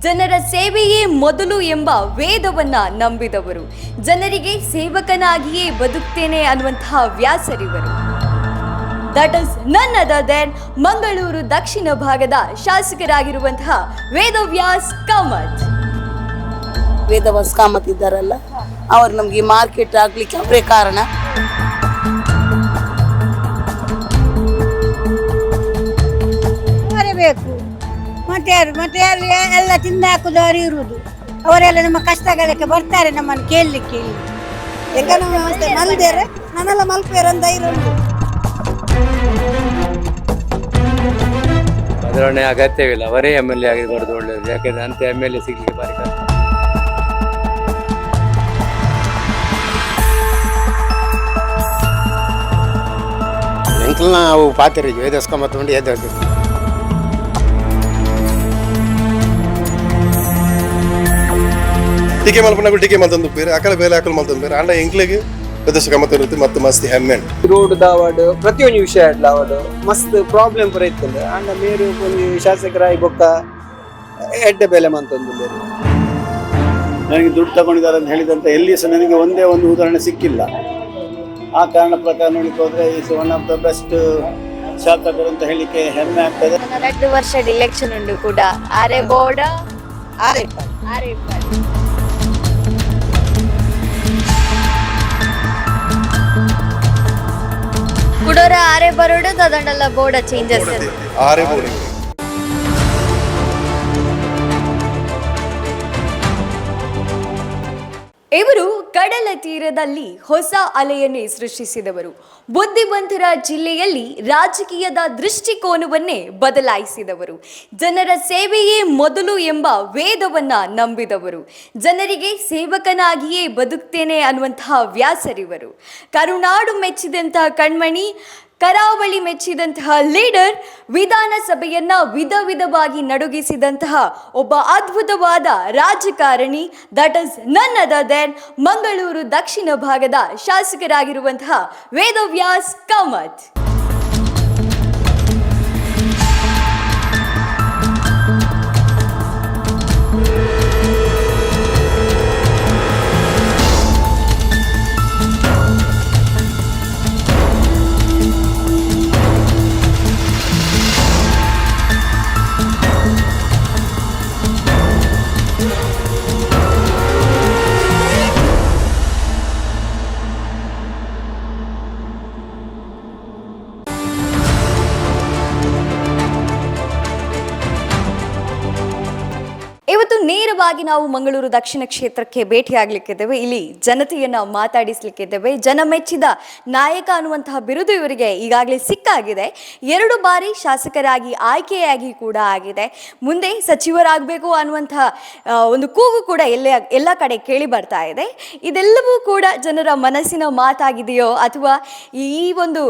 ಜನರ ಸೇವೆಯೇ ಮೊದಲು ಎಂಬ ವೇದವನ್ನ ನಂಬಿದವರು. ಜನರಿಗೆ ಸೇವಕನಾಗಿಯೇ ಬದುಕ್ತೇನೆ ಅನ್ನುವಂತಹ ವ್ಯಾಸರಿವರು. That is none other than Mangaluru ದಕ್ಷಿಣ ಭಾಗದ ಶಾಸಕರಾಗಿರುವಂತಹ ವೇದವ್ಯಾಸ್ ಕಾಮತ್. ವೇದವ್ಯಾಸ್ ಕಾಮತ್ ಇದ್ದಾರಲ್ಲ, ಅವರು ನಮಗೆ ಮಾರ್ಕೆಟ್ ಆಗ್ಲಿಕ್ಕೆ ಅವರೇ ಕಾರಣ. ಅವರೇ ಬೇಕು, ಮತ್ತೆ ಯಾರು ಎಲ್ಲ ತಿಂದು ಹಾಕುದವರು ಇರುವುದು. ಅವರೆಲ್ಲ ನಮ್ಮ ಕಷ್ಟಗಳಿಗೆ ಬರ್ತಾರೆ ನಮ್ಮನ್ನು ಕೇಳಲಿಕ್ಕೆ. ಇಲ್ಲಿ ಎಕನಾಮಿ ವ್ಯವಸ್ಥೆ ಮಲ್ದೇರೆ ನಾನೆಲ್ಲ ಮಲ್ಪೇರಂತ ಇರೋದು. ಬದಲಾವಣೆ ಅಗತ್ಯವಿಲ್ಲ, ಅವರೇ MLA ಆಗಿರೋದು ಒಳ್ಳೆಯದು. ಯಾಕೆಂದ್ರೆ ಅಂತ MLA ಸಿಗ್ಲಿಕ್ಕೆ ಬಾರಿ ಕಷ್ಟ. ಎಂಕಲ್ನ ಅವು ಪಾತ್ರೆ ವೇದಸ್ಕೊಂಬತ್ತುಂಡು ಎದ್ದು ಟಿಕೆ ಮಲ್ಪನಾಗ ಟಿಕೆ ಮಲ್ತಂದು ಬೇರೆ ಅಕಲ ಬೇಲೆ ಅಕಲ್ ಮಲ್ತಂದು ಬೇರೆ ಅಂಡ ಎಂಕ್ಲೆಗೆ ವೇದಸ್ಕೊಂಬತ್ತು ಇರುತ್ತೆ ಮತ್ತು ಮಸ್ತ್ ಹೆಮ್ಮೆಂಡ್ ರೋಡ್ ದಾವಾಡು ಪ್ರತಿಯೊಂದು ವಿಷಯ ದಾವಾಡು ಮಸ್ತ್ ಪ್ರಾಬ್ಲಮ್ ಪೂರ ಇತ್ತಂದೆ ಅಂಡ ಮೇರು ಒಂದು ಶಾಸಕರಾಗಿ ಬೊಕ್ಕ ಎಡ್ಡೆ ಬೆಲೆ ಮಂತೊಂದು ಬೇರೆ. ನನಗೆ ದುಡ್ಡು ತಗೊಂಡಿದ್ದಾರೆ ಅಂತ ಹೇಳಿದಂತ ಎಲ್ಲಿ ಸಹ ನನಗೆ ಒಂದೇ ಒಂದು ಉದಾಹರಣೆ ಸಿಕ್ಕಿಲ್ಲ. ಆ ಕಾರಣ ಪ್ರಕಾರ ನೋಡಿಕ್ಕೆ ಹೋದ್ರೆ is one of the best ಶಾಸಕರು ಅಂತ ಹೇಳಿಕ್ಕೆ ಹೆಮ್ಮೆ ಆಗ್ತದೆ. 2 ವರ್ಷದ ಇಲೆಕ್ಷನ್ ಉಂಟು ಕೂಡ ಆರೆ ಬೋರ್ಡ ಆರೆ ಕುಡೋರ ಆರೆ ಬರೋಡು ತದಂಡಲ್ಲ ಬೋರ್ಡ ಚೇಂಜಸ್ ಆರೆ ಬೋರ್ಡ್ ಇವರು ಕಡಲ ತೀರದಲ್ಲಿ ಹೊಸ ಅಲೆಯನ್ನೇ ಸೃಷ್ಟಿಸಿದವರು. ಬುದ್ಧಿವಂತರ ಜಿಲ್ಲೆಯಲ್ಲಿ ರಾಜಕೀಯದ ದೃಷ್ಟಿಕೋನವನ್ನೇ ಬದಲಾಯಿಸಿದವರು. ಜನರ ಸೇವೆಯೇ ಮೊದಲು ಎಂಬ ವೇದವನ್ನ ನಂಬಿದವರು. ಜನರಿಗೆ ಸೇವಕನಾಗಿಯೇ ಬದುಕ್ತೇನೆ ಅನ್ನುವಂತಹ ವ್ಯಾಸರಿವರು. ಕರುನಾಡು ಮೆಚ್ಚಿದಂತಹ ಕಣ್ಮಣಿ, ಕರಾವಳಿ ಮೆಚ್ಚಿದಂತಹ ಲೀಡರ್, ವಿಧಾನಸಭೆಯನ್ನ ವಿಧವಾಗಿ ನಡುಗಿಸಿದಂತಹ ಒಬ್ಬ ಅದ್ಭುತವಾದ ರಾಜಕಾರಣಿ. That is none other than Mangaluru ದಕ್ಷಿಣ ಭಾಗದ ಶಾಸಕರಾಗಿರುವಂತಹ ವೇದವ್ಯಾಸ್ ಕಾಮತ್. ಇವತ್ತು ನೇರವಾಗಿ ನಾವು ಮಂಗಳೂರು ದಕ್ಷಿಣ ಕ್ಷೇತ್ರಕ್ಕೆ ಭೇಟಿಯಾಗಲಿಕ್ಕಿದ್ದೇವೆ. ಇಲ್ಲಿ ಜನತೆಯನ್ನ ಮಾತಾಡಿಸ್ಲಿಕ್ಕಿದ್ದೇವೆ. ಜನ ಮೆಚ್ಚಿದ ನಾಯಕ ಅನ್ನುವಂತಹ ಬಿರುದು ಇವರಿಗೆ ಈಗಾಗಲೇ ಸಿಕ್ಕಾಗಿದೆ. 2 ಬಾರಿ ಶಾಸಕರಾಗಿ ಆಯ್ಕೆಯಾಗಿ ಕೂಡ ಆಗಿದೆ. ಮುಂದೆ ಸಚಿವರಾಗಬೇಕು ಅನ್ನುವಂತಹ ಒಂದು ಕೂಗು ಕೂಡ ಎಲ್ಲ ಕಡೆ ಕೇಳಿ ಬರ್ತಾ ಇದೆ. ಇದೆಲ್ಲವೂ ಕೂಡ ಜನರ ಮನಸ್ಸಿನ ಮಾತಾಗಿದೆಯೋ ಅಥವಾ ಈ ಒಂದು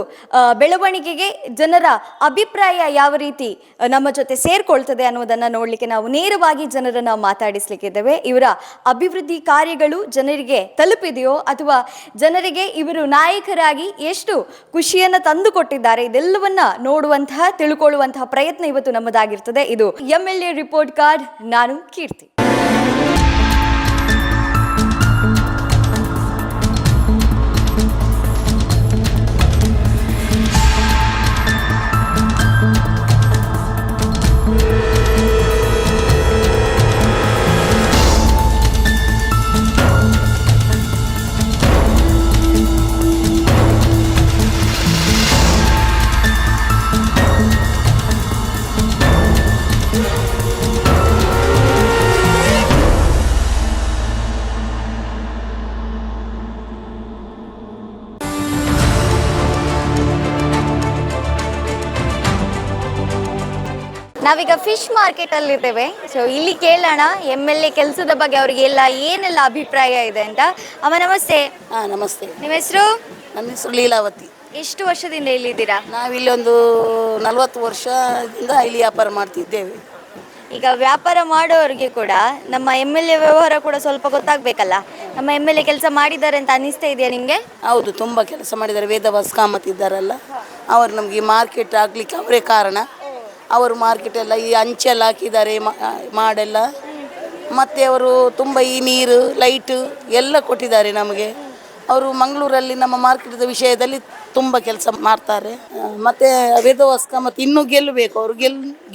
ಬೆಳವಣಿಗೆಗೆ ಜನರ ಅಭಿಪ್ರಾಯ ಯಾವ ರೀತಿ ನಮ್ಮ ಜೊತೆ ಸೇರ್ಕೊಳ್ತದೆ ಅನ್ನೋದನ್ನ ನೋಡ್ಲಿಕ್ಕೆ ನಾವು ನೇರವಾಗಿ ಜನರನ್ನ ಮಾತಾಡಿಸ್ಲಿಕ್ಕಿದ್ದೇವೆ. ಇವರ ಅಭಿವೃದ್ಧಿ ಕಾರ್ಯಗಳು ಜನರಿಗೆ ತಲುಪಿದೆಯೋ ಅಥವಾ ಜನರಿಗೆ ಇವರು ನಾಯಕರಾಗಿ ಎಷ್ಟು ಖುಷಿಯನ್ನ ತಂದು ಕೊಟ್ಟಿದ್ದಾರೆ, ಇದೆಲ್ಲವನ್ನ ನೋಡುವಂತಹ ತಿಳ್ಕೊಳ್ಳುವಂತಹ ಪ್ರಯತ್ನ ಇವತ್ತು ನಮ್ಮದಾಗಿರ್ತದೆ. ಇದು MLA ರಿಪೋರ್ಟ್ ಕಾರ್ಡ್. ನಾನು ಕೀರ್ತಿ. ನಾವೀಗ ಫಿಶ್ ಮಾರ್ಕೆಟ್ ಅಲ್ಲಿ ಇದ್ದೇವೆ. ಸೊ ಇಲ್ಲಿ ಕೇಳೋಣ MLA ಕೆಲಸದ ಬಗ್ಗೆ ಅವರಿಗೆ ಏನೆಲ್ಲ ಅಭಿಪ್ರಾಯ ಇದೆ ಅಂತ. ಅಮ್ಮ ನಮಸ್ತೆ. ನಮಸ್ತೆ. ನಿಮ್ಮ ಹೆಸರು? ನನ್ನ ಹೆಸರು ಲೀಲಾವತಿ. ಎಷ್ಟು ವರ್ಷದಿಂದ ಇಲ್ಲಿದ್ದೀರಾ? ನಾವಿಲ್ಲಿ ಒಂದು 40 ವರ್ಷದಿಂದ ಇಲ್ಲಿ ವ್ಯಾಪಾರ ಮಾಡ್ತಿದ್ದೇವೆ. ಈಗ ವ್ಯಾಪಾರ ಮಾಡೋರಿಗೆ ಕೂಡ ನಮ್ಮ MLA ವ್ಯವಹಾರ ಕೂಡ ಸ್ವಲ್ಪ ಗೊತ್ತಾಗಬೇಕಲ್ಲ. ನಮ್ಮ MLA ಕೆಲಸ ಮಾಡಿದ್ದಾರೆ ಅಂತ ಅನಿಸ್ತಾ ಇದೆಯಾ ನಿಮಗೆ? ಹೌದು, ತುಂಬ ಕೆಲಸ ಮಾಡಿದ್ದಾರೆ. ವೇದವ್ಯಾಸ್ ಕಾಮತ್ ಇದ್ದಾರಲ್ಲ, ಅವರು ನಮಗೆ ಮಾರ್ಕೆಟ್ ಆಗಲಿಕ್ಕೆ ಅವರೇ ಕಾರಣ. ಅವರು ಮಾರ್ಕೆಟ್ ಎಲ್ಲ ಈ ಅಂಚೆಲ್ಲ ಹಾಕಿದ್ದಾರೆ, ಮಾಡೆಲ್ಲ ಮತ್ತು ಅವರು ತುಂಬ ಈ ನೀರು ಲೈಟು ಎಲ್ಲ ಕೊಟ್ಟಿದ್ದಾರೆ ನಮಗೆ. ಅವರು ಮಂಗಳೂರಲ್ಲಿ ನಮ್ಮ ಮಾರ್ಕೆಟದ ವಿಷಯದಲ್ಲಿ ತುಂಬ ಕೆಲಸ ಮಾಡ್ತಾರೆ. ಮತ್ತು ವೇದವಾಸ್ಕ ಮತ್ತು ಇನ್ನೂ ಗೆಲ್ಲಬೇಕು, ಅವರು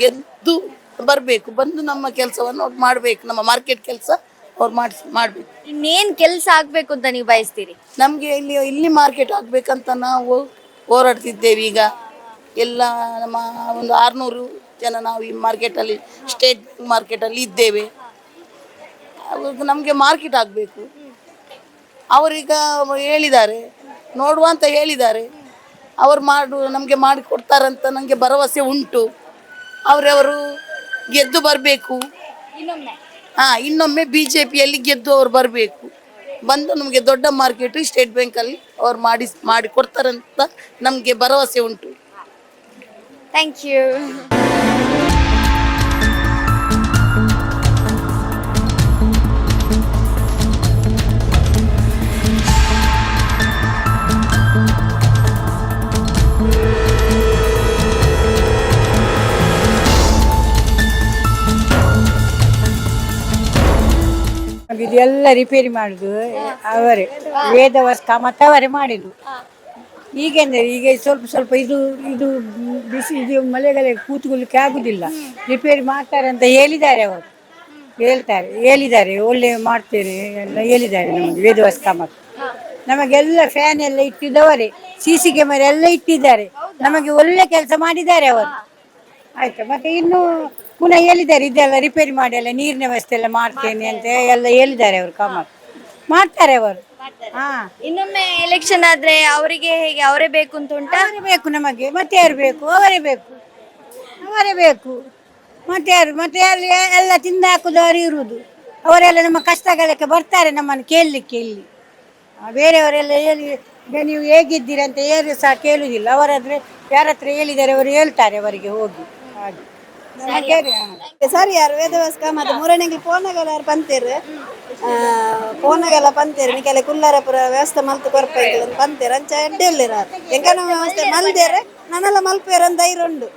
ಗೆದ್ದು ಬರಬೇಕು, ಬಂದು ನಮ್ಮ ಕೆಲಸವನ್ನು ಅವ್ರು ಮಾಡಬೇಕು, ನಮ್ಮ ಮಾರ್ಕೆಟ್ ಕೆಲಸ ಅವ್ರು ಮಾಡಬೇಕು. ಇನ್ನೇನ್ ಕೆಲಸ ಆಗ್ಬೇಕು ಅಂತ ನೀವು ಬಯಸ್ತೀರಿ? ನಮಗೆ ಇಲ್ಲಿ ಮಾರ್ಕೆಟ್ ಆಗಬೇಕಂತ ನಾವು ಹೋರಾಡ್ತಿದ್ದೇವೆ. ಈಗ ಎಲ್ಲ ನಮ್ಮ ಒಂದು 600 ಜನ ನಾವು ಈ ಮಾರ್ಕೆಟಲ್ಲಿ, ಸ್ಟೇಟ್ ಮಾರ್ಕೆಟಲ್ಲಿ ಇದ್ದೇವೆ. ನಮಗೆ ಮಾರ್ಕೆಟ್ ಆಗಬೇಕು. ಅವರೀಗ ಹೇಳಿದ್ದಾರೆ, ನೋಡುವ ಅಂತ ಹೇಳಿದ್ದಾರೆ. ಅವರು ನಮಗೆ ಮಾಡಿ ಕೊಡ್ತಾರಂತ ನನಗೆ ಭರವಸೆ ಉಂಟು. ಅವರು ಗೆದ್ದು ಬರಬೇಕು. ಇನ್ನೊಮ್ಮೆ BJPಯಲ್ಲಿ ಗೆದ್ದು ಅವ್ರು ಬರಬೇಕು, ಬಂದು ನಮಗೆ ದೊಡ್ಡ ಮಾರ್ಕೆಟು ಸ್ಟೇಟ್ ಬ್ಯಾಂಕಲ್ಲಿ ಅವ್ರು ಮಾಡಿ ಕೊಡ್ತಾರಂತ ನಮಗೆ ಭರವಸೆ ಉಂಟು. Thank you. ಇದೆಲ್ಲ ರಿಪೇರಿ ಮಾಡುದು ಅವರೇ, ವೇದವಾಸ್ಕ ಮತ್ತು ಅವರೇ ಮಾಡಿದ್ದು. ಈಗೆಂದರೆ ಈಗ ಸ್ವಲ್ಪ ಇದು ಇದು ಬಿಸಿ ಇದು ಮಳೆಗಾಲ ಕೂತ್ಕೊಳ್ಳಿಕ್ಕೆ ಆಗುದಿಲ್ಲ. ರಿಪೇರಿ ಮಾಡ್ತಾರೆ ಅಂತ ಹೇಳಿದ್ದಾರೆ, ಅವರು ಹೇಳಿದ್ದಾರೆ ಒಳ್ಳೆ ಮಾಡ್ತೇನೆ ಎಲ್ಲ ಹೇಳಿದ್ದಾರೆ ನಮಗೆ. ವೇದವಾಸ್ಕ ಮತ್ತು ನಮಗೆಲ್ಲ ಫ್ಯಾನ್ ಎಲ್ಲ ಇಟ್ಟಿದ್ದವರೇ, CC ಕ್ಯಾಮೆರಾ ಎಲ್ಲ ಇಟ್ಟಿದ್ದಾರೆ, ನಮಗೆ ಒಳ್ಳೆ ಕೆಲಸ ಮಾಡಿದ್ದಾರೆ ಅವರು. ಆಯ್ತು, ಮತ್ತೆ ಇನ್ನು ಪುನಃ ಹೇಳಿದ್ದಾರೆ ಇದೆಲ್ಲ ರಿಪೇರಿ ಮಾಡಿ ಎಲ್ಲ ನೀರಿನ ವ್ಯವಸ್ಥೆ ಎಲ್ಲ ಮಾಡ್ತೇನೆ ಅಂತ ಎಲ್ಲ ಹೇಳಿದ್ದಾರೆ. ಅವರು ಕಾಮತ್ ಮಾಡ್ತಾರೆ ಅವರು. ಇನ್ನೊಮ್ಮೆ ಎಲೆಕ್ಷನ್ ಆದ್ರೆ ಅವರಿಗೆ ಹೇಗೆ, ಅವರೇ ಬೇಕು ಅಂತ ಉಂಟಾ? ಅವರೇ ಬೇಕು ನಮಗೆ, ಮತ್ತೆ ಯಾರು ಬೇಕು? ಅವರೇ ಬೇಕು, ಅವರೇ ಬೇಕು. ಮತ್ತೆ ಯಾರು ಎಲ್ಲ ತಿಂದು ಹಾಕುದವರು ಇರುವುದು. ಅವರೆಲ್ಲ ನಮ್ಮ ಕಷ್ಟಗಳಕ್ಕೆ ಬರ್ತಾರೆ ನಮ್ಮನ್ನು ಕೇಳಲಿಕ್ಕೆ. ಇಲ್ಲಿ ಬೇರೆಯವರೆಲ್ಲ ಹೇಳಿ ನೀವು ಹೇಗಿದ್ದೀರಿ ಅಂತ ಯಾರು ಸಹ ಕೇಳುವುದಿಲ್ಲ. ಅವರಾದರೆ ಯಾರ ಹತ್ರ ಹೇಳಿದ್ದಾರೆ ಅವರು ಹೇಳ್ತಾರೆ ಅವರಿಗೆ ಹೋಗಿ. ಹಾಗೆ ಸರಿ ಯಾರು ವೇದವಾಸ್ಕ ಮತ್ತು ಮೂರನೇಗೆ ಫೋನಗೆಲ್ಲ ಪಂತೇರು ಫೋನಗೆಲ್ಲ ಪಂತೇರು ನಿಕೆಲ್ಲ ಕುಲ್ಲರ ಪುರ ವ್ಯವಸ್ಥೆ ಮಲ್ತು ಕೊರಪೈಗಳು ಪಂತೇರು ಅಂಚ ಎಡ್ಡೆಲ್ಲಿರ ಎಂಕನ ವ್ಯವಸ್ಥೆ ಮಲ್ದೇರೆ ನನ್ನೆಲ್ಲ ಮಲ್ಪೇರು ಅಂತ ಧೈರ್ಯ ಉಂಡು.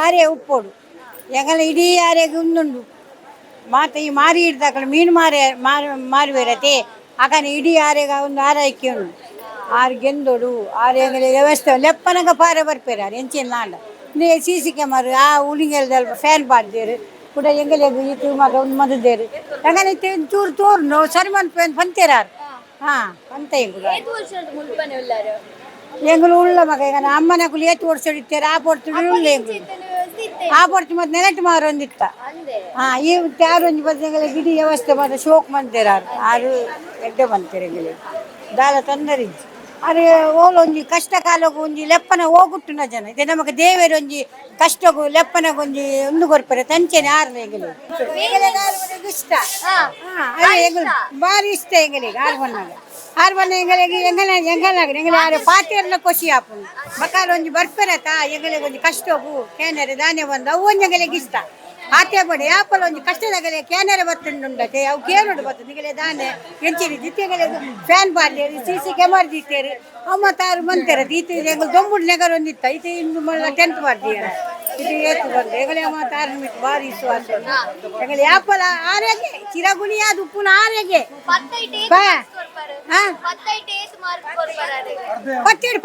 ಆರೆ ಉಪ್ಪೋಡು ಎಂಗಲ ಇಡೀ ಆರೆಗೆ ಉಂದುಂಡು. ಮಾತ ಈ ಮಾರಿ ಹಿಡ್ದಾಕಳು ಮೀನು ಮಾರಿ ಬೇರತೆ ಆಕನ ಇಡೀ ಆರೆಗ ಒಂದು ಆರೈಕೆ ಉಂಡು. ಆರು ಗೆಂದೋಡು ಆರು ಎಂಗಲೆ ವ್ಯವಸ್ಥೆ ಲೆಪ್ಪನಗ ಪಾರೆ ಬರ್ಪೇರ ಎಂಚಿನ ನಾಂಡ ನೀ CC ಕ್ಯಾಮರಾ ಆ ಉಳಿಗೆಲ್ದಲ್ಪ ಫ್ಯಾನ್ ಪಾಡ್ದೇರು ಕೂಡ ಎಂಗಲೆಗು ಇದು ಮಗ ಒಂದು ಮದುದೇರು ಎಂಗನ ಚೂರು ತೋರು ಸರಿ ಮನ್ಪೇನ್ ಪಂತೇರಾರು. ಪಂತ ಎಂಗುಲು ಉಳ್ಳ ಮಗ ಈಗ ಅಮ್ಮನ ಕುಲಿ ಏತು ಓಡಿಸೋಡಿತ್ತೇರು ಆ ಪೊಡ್ತು ಉಳ್ಳ ಎಂಗುಲು ಆ ಪೊಡ್ತು ಮತ್ತೆ ನೆಲಟ್ಟು ಮಾರೊಂದಿತ್ತ. ಈ ಯಾರೊಂದು ಬಂದಂಗೆಲ್ಲ ಗಿಡಿ ವ್ಯವಸ್ಥೆ ಮಾತ್ರ ಶೋಕ್ ಮಂತೇರಾರು ಆರು ಎಡ್ಡೆ ಬಂತೇರೆ ಎಂಗಲೆ ದಾಲ ತೊಂದರಿಜ್ಜಿ ಅರೆ ಓಲೊಂಜಿ ಕಷ್ಟ ಕಾಲಗು ಒಂಜಿ ಲೆಪ್ಪನ ಹೋಗುಟ್ಟುನ ಜನ ಇದೆ ನಮಗೆ ದೇವೇರು ಒಂಜಿ ಕಷ್ಟಗು ಲೆಪ್ಪನಗೊಂಜಿ ಒಂದು ಕೊರ್ಪರೆ ತಂಚೆನೆ ಆರ್ನ ಎಂಗಲೆ ಇಷ್ಟ. ಬಾರಿ ಇಷ್ಟ ಎಂಗಲಿಗೆ ಆರು ಬಣ್ಣ ಎಂಗಲಿಗೆ ಎಂಗಲಾಗ ಆರೆ ಪಾತೆರ್ನ ಖುಷಿ ಆಪುಂಡು ಮಕ್ಕಳು ಒಂಜಿ ಬರ್ಪೆರತ ಎಂಗಲಿಗೆ ಒಂಜಿ ಕಷ್ಟಗು ಕೇನರೆ ಧಾನ್ಯ ಬಂದು ಅವು ಒಂಜಿ ಎಂಗಲಿಗೆ ಇಷ್ಟ. ಆತೆ ಬಡಿ ಆಪಲ್ ಒಂಜಿ ಕಷ್ಟದಾಗಲೆ ಕ್ಯಾನರೆ ಬತ್ತುಂಡುಂಡತೆ ಅವು ಕೇನುಡು ಬತ್ತು ನಿಗಲೆ ದಾನೆ ಎಂಚಿರಿ ದಿತ್ತೆಗಲೆ ಫ್ಯಾನ್ ಪಾಡ್ಲೇರು CC ಕ್ಯಾಮರಾ ದಿತ್ತೇರು ಅಮ್ಮ ತಾರು ಮಂತೇರ ದೀತೆ ಎಂಗಲ್ ದೊಂಬುಡು ನೆಗರ್ ಒಂದಿತ್ತ ಇದು ಇಂದು ಮಲ್ಲ ಟೆಂಟ್ ಮಾಡ್ತೀರ ಇದು ಏತು ಬಂದು ಎಂಗಲೆ ಅಮ್ಮ ತಾರು ಮಿಟ್ಟು ಬಾರಿ ವಿಶ್ವಾಸ ಎಂಗಲೆ ಆಪಲ್ ಆರೆಗೆ ಚಿರಗುಣಿ ಅದು ಪುನಃ ಆರೆಗೆ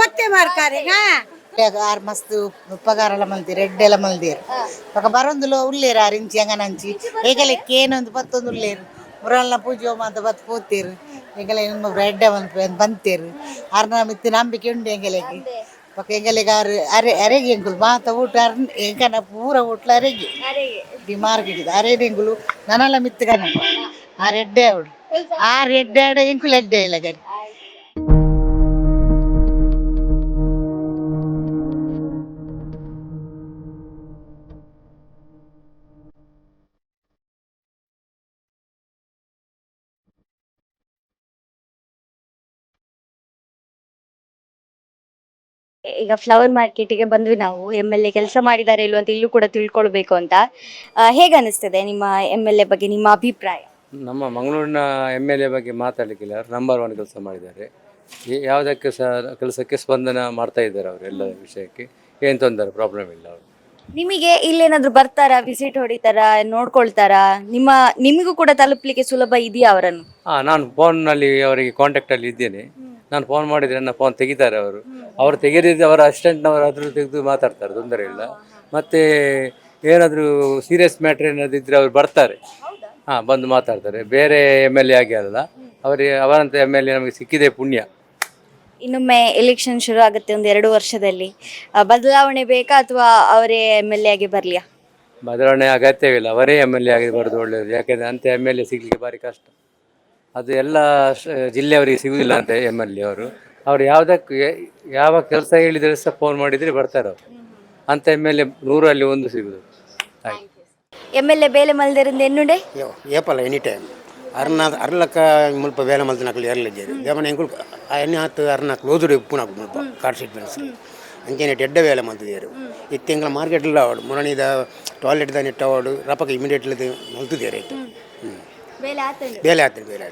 ಪತ್ತೆ ಮಾರ್ಕಾರೆ ಆರು ಮಸ್ತ್ ಉಪಕಾರಲ ಮಲ್ತೀರಿ ಎಡ್ಡೆಲ್ಲ ಮಲ್ದೇರು ఒక ಬರೊಂದುಲ ಉಲ್ಲೇರು ಆರು ಇಂಚಿ ಅಂಗನಂಚಿ ಏಗಲೆ ಕೇನೊಂದು ಪತ್ತೊಂದು ಉಲ್ಲೇರು ಮುರಲ್ನ ಪೂಜೆ ಮಾತ ಬತ್ ಪೋತೇರು ಎಂಗಲೆ ಇನ್ನೊಬ್ರು ಎಡ್ಡೆ ಬಂತೇರು ಆರ್ನ ಮಿತ್ತಿ ನಂಬಿಕೆ ಉಂಡು ಎಂಗಲೆಗೆ ಪಕ್ಕ ಎಂಗಲೆಗೆ ಆರು ಅರೆಗೆ ಎಂಗುಲು ಮಾತ ಊಟ ಎಂಕನ ಪೂರ ಊಟ್ಲ ಅರೆಗೆ ಡಿ ಮಾರ್ಕೆಟ್ ಅರೆಗೆ ಎಂಗುಲು ನನ್ನಲ್ಲ ಮಿತ್ತಗನ ಆರು ಎಡ್ಡೆ ಅವಡು ಆರು ಎಡ್ಡೆ ಆಡ ಎಂಕುಲು ಎಡ್ಡೆ ಇಲ್ಲ ಗಡಿ. ಈಗ ಫ್ಲವರ್ ಮಾರ್ಕೆಟಿಗೆ ಬಂದ್ವಿ ನಾವು, MLA ಕೆಲಸ ಮಾಡಿದ್ದಾರೆ ಇಲ್ವ ಅಂತ ಇಲ್ಲೂ ಕೂಡ ತಿಳ್ಕೊಳ್ಬೇಕು ಅಂತ. ಹೇಗೆ ಅನಿಸ್ತದೆ ನಿಮ್ಮ MLA ಬಗ್ಗೆ ನಿಮ್ಮ ಅಭಿಪ್ರಾಯ? ನಮ್ಮ ಮಂಗಳೂರಿನ MLA ಬಗ್ಗೆ ಮಾತಾಡಲಿಕ್ಕಿಲ್ಲ, ನಂಬರ್ 1 ಕೆಲಸ ಮಾಡಿದ್ದಾರೆ. ಯಾವುದಕ್ಕೆ ಸಹ ಕೆಲಸಕ್ಕೆ ಸ್ಪಂದನ ಮಾಡ್ತಾ ಇದ್ದಾರೆ ಅವರು, ಎಲ್ಲ ವಿಷಯಕ್ಕೆ ಏನು ತೊಂದರೆ ಪ್ರಾಬ್ಲಮ್ ಇಲ್ಲ ಅವರು. ನಿಮಗೆ ಇಲ್ಲೇನಾದ್ರೂ ಬರ್ತಾರಾ, ವಿಸಿಟ್ ಹೊಡಿತಾರಾ, ನೋಡ್ಕೊಳ್ತಾರಾ? ನಿಮಗೂ ಕೂಡ ತಲುಪಲಿಕ್ಕೆ ಸುಲಭ ಇದೆಯಾ ಅವರನ್ನು? ನಾನು ಫೋನ್ನಲ್ಲಿ ಅವರಿಗೆ ಕಾಂಟ್ಯಾಕ್ಟಲ್ಲಿ ಇದ್ದೇನೆ. ನಾನು ಫೋನ್ ಮಾಡಿದರೆ ನನ್ನ ಫೋನ್ ತೆಗಿತಾರೆ ಅವರು. ಅವರು ತೆಗೆದಿದ್ದು ಅವರ ಅಸಿಸ್ಟೆಂಟ್ನವರು ಆದರೂ ತೆಗೆದು ಮಾತಾಡ್ತಾರೆ, ತೊಂದರೆ ಇಲ್ಲ. ಮತ್ತು ಏನಾದರೂ ಸೀರಿಯಸ್ ಮ್ಯಾಟ್ರ್ ಏನಾದರೂ ಇದ್ದರೆ ಅವ್ರು ಬರ್ತಾರೆ, ಬಂದು ಮಾತಾಡ್ತಾರೆ. ಬೇರೆ MLA ಆಗಿ ಅಲ್ಲ, ಅವರಂಥ MLA ನಮಗೆ ಸಿಕ್ಕಿದೆ ಪುಣ್ಯ. ಇನ್ನೊಮ್ಮೆ ಎಲೆಕ್ಷನ್ ಶುರು ಆಗುತ್ತೆ ಒಂದು 2 ವರ್ಷದಲ್ಲಿ, ಬದಲಾವಣೆ ಬೇಕಾ ಅಥವಾ ಅವರೇ MLA ಆಗಿ ಬರಲಿಯಾ? ಬದಲಾವಣೆ ಅಗತ್ಯವಿಲ್ಲ, ಅವರೇ MLA ಆಗಿ ಬರೋದು ಒಳ್ಳೆಯದು. ಯಾಕೆಂದರೆ ಅಂಥ MLA ಸಿಗಲಿಕ್ಕೆ ಭಾರಿ ಕಷ್ಟ. ಅದು ಎಲ್ಲ ಜಿಲ್ಲೆಯವರಿಗೆ ಸಿಗುವುದಿಲ್ಲ ಅಂತ MLA ಅವರು. ಅವರು ಯಾವ ಕೆಲಸ ಹೇಳಿದರೆ ಸಹ ಫೋನ್ ಮಾಡಿದರೆ ಬರ್ತಾರೆ ಅವರು. ಅಂಥ MLA 100ರಲ್ಲಿ 1 ಸಿಗುವುದು. ಆಯ್ತು. MLA ಬೇಲೆ ಮಲ್ದರಿಂದ ಎನ್ನುಂಡೆ ಏಪಲ್ಲ ಎನಿ ಟೈಮ್ ಅರ್ಲಕ್ಕ ಮುಲ್ಪ ಬೇಲೆ ಮಲ್ತ ನಕಲು ಏರ್ಲಿದ್ದೇವೆ ದೇವನ ಎಂಕುಲ್ ಎಣ್ಣೆ ಹತ್ತು ಅರ್ನಕ್ಲು ಓದುಡು ಉಪ್ಪು ನಾಕು ಮುಲ್ಪ ಕಾರ್ ಸೀಟ್ ಬೆನ್ಸ್ ಅಂಚೆನೆ ಎಡ್ಡ ಬೇಲೆ ಮಲ್ತಿದ್ದೇರು ಇತ್ತೆಂಗಳ ಮಾರ್ಕೆಟ್ಲ ಅವಡು ಮುರಣಿದ ಟಾಯ್ಲೆಟ್ದ ನೆಟ್ಟ ಅವಡು ರಪಕ ಇಮಿಡಿಯೇಟ್ಲಿ ಮಲ್ತಿದ್ದೇರು ಆಯ್ತು. ಬೇಲೆ ಆತರು ಬೇಲೆ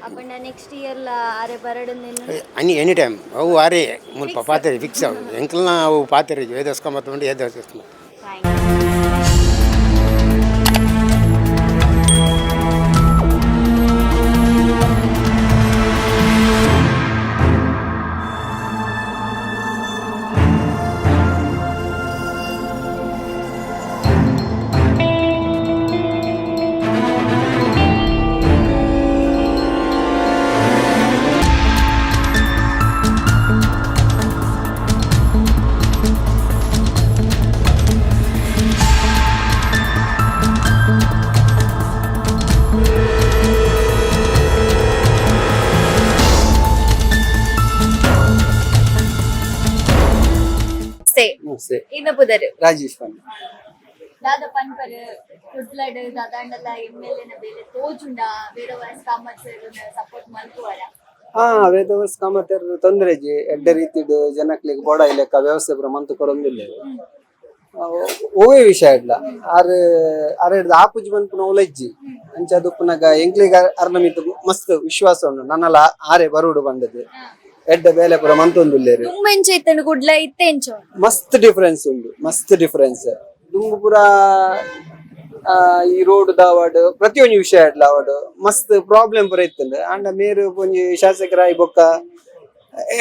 ನೆಕ್ಸ್ಟ್ ಇಯರ್ ಆರೆ ಬರಡು ಎನಿ ಟೈಮ್ ಅವು ಆರೇ ಮುಲ್ಪ ಪಾತ್ರೆ ಫಿಕ್ಸ್ ಅವು ಎಂಕಲ್ನ ಅವು ಪಾತ್ರೆ ವೇದಸ್ಕೊಂಬತ್ತು ಎದ್ದು ಇನ್ನೊಬ್ಬರು ರಾಜೇಶ್ ಪಂಡ್ ದಾದ ಪನ್ಪರ್ ಕುಡ್ಲಡ್ ದಾದಾಂಡಲ MLA ನ ಬೇಲೆ ತೋಜುಂಡ ವೇದವಾಸ್ ಕಾಮತ್ ಸಪೋರ್ಟ್ ಮಲ್ಪುವರ. ವೇದವಾಸ್ ಕಾಮತ್ ತೊಂದರೆಜಿ ಎಡ್ಡ ರೀತಿಡ್ ಜನಕ್ಲಿಗೆ ಬೋಡ ಇಲೆಕ್ಕ ವ್ಯವಸ್ಥೆ ಪೂರ ಮಂತು ಕೊರೊಂದಿಲ್ಲ ಓವೇ ವಿಷಯ ಇಲ್ಲ. ಆರ್ ಆಪುಜಿ ಬಂದ್ಪುನ ಒಲೆಜ್ಜಿ ಅಂಚ ದುಪ್ಪುನಗ ಎಂಕ್ಲಿಗ ಅರ್ನ ಮಿತ್ತು ಮಸ್ತ್ ವಿಶ್ವಾಸ ಉಂಡು ನನ್ನಲ ಆರೆ ಬರುಡು ಬಂದದ್ದು ಎಡ್ಡ ಬೇಲೆ ಪೂರ ಮಂತೊಂದುಲ್ಲೇರು ಗುಡ್ಲ ಇತ್ತೆಂಚೋ ಮಸ್ತ್ ಡಿಫರೆನ್ಸ್ ಉಂಡು, ಮಸ್ತ್ ಡಿಫರೆನ್ಸ್ ದುಂಬು ಪೂರ ಈ ರೋಡ್ ದಾವಡ್ ಪ್ರತಿಯೊಂದು ವಿಷಯ ಇಡ್ಲ ಅವಡು ಮಸ್ತ್ ಪ್ರಾಬ್ಲಮ್ ಪೂರ ಇತ್ತಂಡ ಅಂಡ ಮೇರು ಒಂಜಿ ಶಾಸಕರಾಯಿ ಬೊಕ್ಕ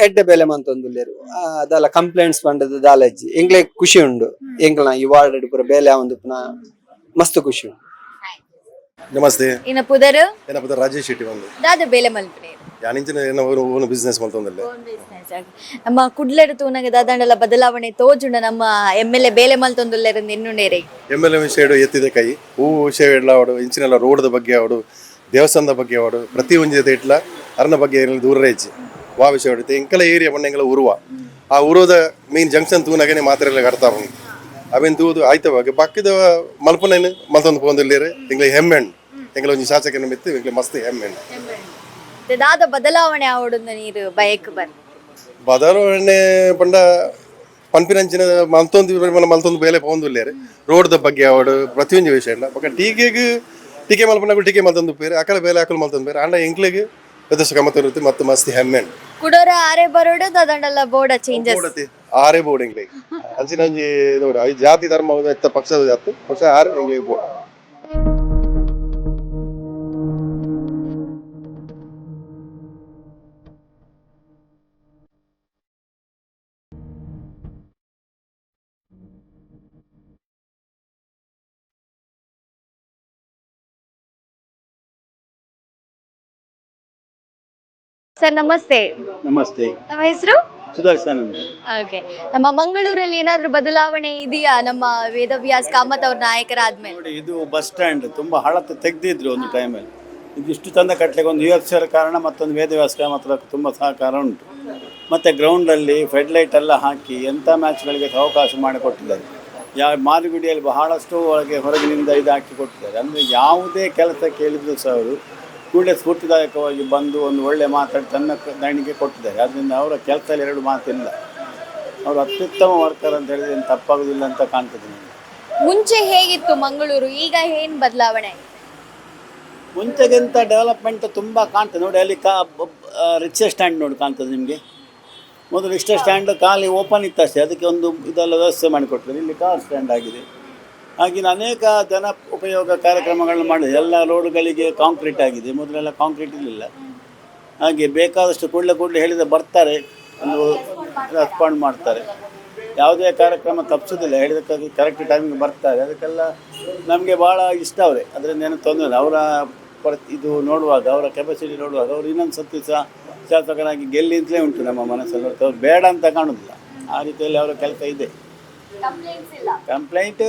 ಎಡ್ಡ ಬೇಲೆ ಮಂತೊಂದುಲ್ಲೇರು ಅದಲ್ಲ ಕಂಪ್ಲೇಂಟ್ಸ್ ಬಂದದ್ದು ದಾಲಜ್ಜಿ ಎಂಗ್ಲೆ ಖುಷಿ ಉಂಡು. ಎಂಗ್ಲ ಈ ವಾರ್ಡ್ ಪೂರ ಬೇಲೆ ಒಂದು ಪುನ ಮಸ್ತ್ ಖುಷಿ ಉಂಡು. ನಮಸ್ತೆ. ಇನ್ನ ಪುದರು ರಾಜೇಶ್ ಶೆಟ್ಟಿ ಬಂದು ದಾದ ಬೇಲೆ ಮಲ್ಪನೆ ಯಾನಿಂಚಿನ ಓನ್ ಬಿಸ್ನೆಸ್ ಮಾಡ್ತಂದಲ್ಲ ನಮ್ಮ ಕುಡ್ಲೆಡ್ ತೂನಗ ದಾದಾಂಡಲ ಬದಲಾವಣೆ ತೋಜುಂಡ ನಮ್ಮ MLA ಬೇಲೆ ಮಲ್ತೊಂದುಲ್ಲೆರಿಂದ ಎನ್ನುಂಡೇರೆ MLA ವಿಷಯ ಎತ್ತಿದೆ ಕೈ ಹೂ ವಿಷಯ ಇಡ್ಲ ಅವಡು ಇಂಚಿನೆಲ್ಲ ರೋಡ್ದ ಬಗ್ಗೆ ಅವಡು ದೇವಸ್ಥಾನದ ಬಗ್ಗೆ ಅವಡು ಪ್ರತಿ ಒಂಜಿ ಇಟ್ಲ ಅರ್ನ ಬಗ್ಗೆ ದೂರ ಹೆಚ್ಚಿ ವಾ ವಿಷಯ ಹೊಡಿತೆ ಎಂಕಲ ಏರಿಯಾ ಬಣ್ಣಗಳ ಉರುವ ಆ ಉರುವದ ಮೇನ್ ಜಂಕ್ಷನ್ ತೂನಾಗೇನೆ ಮಾತ್ರ ಎಲ್ಲ ಕಟ್ತಾವ ಅವೇನು ತೂದು ಆಯ್ತವಾಗ ಪಕ್ಕದ ಮಲ್ಪನೇನು ಮಲ್ತೊಂದು ಪೋಂದಿಲ್ಲೇರೆ ಎಂಗ್ಲಿಗೆ ಹೆಮ್ಮೆಣ್ಣು ಎಂಗ್ಲ ಒಂಜಿ ಶಾಸಕನ ಮಿತ್ತು ಎಂಗ್ಲಿಗೆ ಮಸ್ತ್ ಹೆಮ್ಮೆಣ್ಣು ದಾದ ಬದಲಾವಣೆ ಆವಡುಂದ ನೀರು ಬಯಕ್ ಬರ್ ಬದಲಾವಣೆ ಪಂಡ ಪನ್ಪಿನಂಚಿನ ಮಲ್ತೊಂದು ಬೇಲೆ ಪೋಂದಿಲ್ಲೇರೆ ರೋಡ್ದ ಬಗ್ಗೆ ಅವಡು ಪ್ರತಿಯೊಂದು ವಿಷಯ ಇಲ್ಲ ಬಕ್ಕ ಟೀಕೆ ಮಲ್ಪನಾಗ ಟೀಕೆ ಮಲ್ತೊಂದು ಬೇರೆ ಅಕಲ ಬೇಲೆ ಅಕಲ್ ಮಲ್ತೊಂದು ಬೇರೆ ಅಂಡ ಎಂಕ್ಲಿಗೆ ವ್ಯತ್ಯಾಸ ಗಮ್ಮತ್ತು ಇರುತ್ತೆ ಮತ್ತು ಮಸ್ತ್ ಹೆಮ್ಮೆಣ್ಣು ಕುಡೋರ ಆರೆ ಬರೋಡು ದಾದಾಂಡಲ ಬೋರ್ಡ ಚೇಂಜಸ್ ಆರೇ ಬೋರ್ಡ್ ಎಂಗ್ಲಿಗೆ ಅಂಚಿನ ಜಾತಿ ಧರ್ಮ ಪಕ್ಷದ ಜಾತಿ ಪಕ್ಷ ಆರು ಎಂಗ್ಲಿಗೆ ಬೋರ್ಡ್. ಸರ್ ನಮಸ್ತೆ. ನಮಸ್ತೆ. ನಮ್ಮ ಹೆಸರು ಸುದರ್ಶನ್. ಓಕೆ, ನಮ್ಮ ಮಂಗಳೂರಲ್ಲಿ ಏನಾದ್ರೂ ಬದಲಾವಣೆ ಇದೆಯಾ ನಮ್ಮ ವೇದವ್ಯಾಸ್ ಕಾಮತ್ ಅವ್ರ ನಾಯಕರಾದ್ಮೇಲೆ? ನೋಡಿ, ಇದು ಬಸ್ ಸ್ಟ್ಯಾಂಡ್ ತುಂಬಾ ಹಳತ್ತು ತೆಗ್ದಿದ್ರು ಒಂದು ಟೈಮಲ್ಲಿ. ಇದಿಷ್ಟು ಚಂದ ಕಟ್ಟಲಿಕ್ಕೆ ಒಂದು UFCR ಕಾರಣ, ಮತ್ತೊಂದು ವೇದವ್ಯಾಸ್ ಕಾಮತ್ ತುಂಬ ಸಹಕಾರ ಉಂಟು. ಮತ್ತು ಗ್ರೌಂಡಲ್ಲಿ ಫೆಡ್ಲೈಟ್ ಎಲ್ಲ ಹಾಕಿ ಎಂಥ ಮ್ಯಾಚ್ಗಳಿಗೆ ಅವಕಾಶ ಮಾಡಿಕೊಟ್ಟಿದ್ದಾರೆ. ಮಾರಿಗುಡಿಯಲ್ಲಿ ಬಹಳಷ್ಟು ಒಳಗೆ ಹೊರಗಿನಿಂದ ಇದು ಹಾಕಿ ಕೊಟ್ಟಿದ್ದಾರೆ. ಅಂದರೆ ಯಾವುದೇ ಕೆಲಸ ಕೇಳಿದ್ರು ಸಹ ಅವರು ಕೂಡಲೇ ಸ್ಫೂರ್ತಿದಾಯಕವಾಗಿ ಬಂದು ಒಂದು ಒಳ್ಳೆ ಮಾತಾಡಿ ತನ್ನ ದಣಿಗೆ ಕೊಟ್ಟಿದ್ದಾರೆ. ಅದರಿಂದ ಅವರ ಕೆಲಸದಲ್ಲಿ ಎರಡು ಮಾತಿಲ್ಲ. ಮತ್ತು ಗ್ರೌಂಡಲ್ಲಿ ಫೆಡ್ಲೈಟ್ ಎಲ್ಲ ಹಾಕಿ ಎಂಥ ಮ್ಯಾಚ್ಗಳಿಗೆ ಅವಕಾಶ ಮಾಡಿಕೊಟ್ಟಿದ್ದಾರೆ. ಯಾವುದೇ ಕೆಲಸ ಕೇಳಿದ್ರು ಸಹ ಅವರು ಕೂಡಲೇ ಸ್ಫೂರ್ತಿದಾಯಕವಾಗಿ ಬಂದು ಒಂದು ಒಳ್ಳೆ ಮಾತಾಡಿ ತನ್ನ ದಣಿಗೆ ಕೊಟ್ಟಿದ್ದಾರೆ. ಅದರಿಂದ ಅವರ ಕೆಲಸದಲ್ಲಿ ಎರಡು ಮಾತಿಲ್ಲ. ಅವರು ಅತ್ಯುತ್ತಮ ವರ್ಕರ್ ಅಂತ ಹೇಳಿದ್ರೆ ಏನು ತಪ್ಪಾಗೋದಿಲ್ಲ ಅಂತ ಕಾಣ್ತದೆ ನನಗೆ. ಮುಂಚೆ ಹೇಗಿತ್ತು ಮಂಗಳೂರು, ಈಗ ಏನ್ ಬದಲಾವಣೆ? ಮುಂಚೆಗಿಂತ ಡೆವಲಪ್ಮೆಂಟ್ ತುಂಬ ಕಾಣ್ತದೆ ನೋಡಿ. ಅಲ್ಲಿ ರಿಕ್ಷಾ ಸ್ಟ್ಯಾಂಡ್ ನೋಡಿ ಕಾಣ್ತದೆ ನಿಮಗೆ. ಮೊದಲು ರಿಕ್ಷಾ ಸ್ಟ್ಯಾಂಡ್ ಖಾಲಿ ಓಪನ್ ಇತ್ತಷ್ಟೇ, ಅದಕ್ಕೆ ಒಂದು ಇದೆಲ್ಲ ವ್ಯವಸ್ಥೆ ಮಾಡಿಕೊಟ್ರು. ಇಲ್ಲಿ ಕಾರ್ ಸ್ಟ್ಯಾಂಡ್ ಆಗಿದೆ. ಹಾಗೆ ಅನೇಕ ಜನ ಉಪಯೋಗ ಕಾರ್ಯಕ್ರಮಗಳನ್ನು ಮಾಡಿದೆ. ಎಲ್ಲ ರೋಡ್ಗಳಿಗೆ ಕಾಂಕ್ರೀಟ್ ಆಗಿದೆ, ಮೊದಲೆಲ್ಲ ಕಾಂಕ್ರೀಟ್ ಇರಲಿಲ್ಲ. ಹಾಗೆ ಬೇಕಾದಷ್ಟು ಕೂಡಲೇ ಹೇಳಿದರೆ ಬರ್ತಾರೆ, ಒಂದು ರೆಸ್ಪಾಂಡ್ ಮಾಡ್ತಾರೆ. ಯಾವುದೇ ಕಾರ್ಯಕ್ರಮ ತಪ್ಪಿಸೋದಿಲ್ಲ, ಹೇಳಿದಕ್ಕಾಗಿ ಕರೆಕ್ಟ್ ಟೈಮಿಗೆ ಬರ್ತಾರೆ. ಅದಕ್ಕೆಲ್ಲ ನಮಗೆ ಭಾಳ ಇಷ್ಟ ಅವರೇ, ಅದರಿಂದ ಏನೂ ತೊಂದರೆ ಇಲ್ಲ. ಅವರ ಇದು ನೋಡುವಾಗ, ಅವರ ಕೆಪಾಸಿಟಿ ನೋಡುವಾಗ, ಅವರು ಇನ್ನೊಂದು ಸತಿ ಸಹ ಶಾಸಕರಾಗಿ ಗೆಲ್ಲಿ ಅಂತಲೇ ಉಂಟು ನಮ್ಮ ಮನಸ್ಸಲ್ಲಿ. ಅವ್ರು ಬೇಡ ಅಂತ ಕಾಣೋದಿಲ್ಲ, ಆ ರೀತಿಯಲ್ಲಿ ಅವರ ಕೆಲಸ ಇದೆ. ಕಂಪ್ಲೇಂಟ್